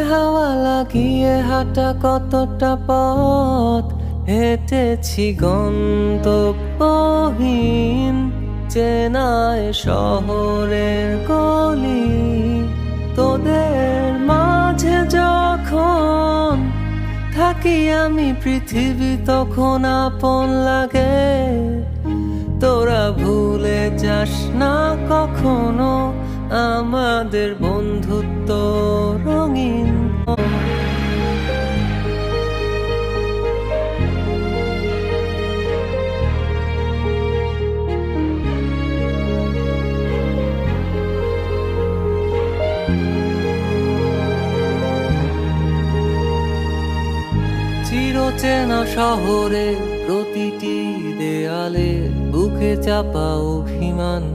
হাওয়া লাগিয়ে হাঁটা কতটা পথ হেঁটেছি গন্তব্যহীন চেনায় শহরের গলি। তোদের মাঝে যখন থাকি আমি পৃথিবী তখন আপন লাগে। তোরা ভুলে যাস না কখনো আমাদের বন্ধুত্ব রঙিন। চিরচেনা শহরে প্রতিটি দেয়ালে বুকে চাপা অভিমান।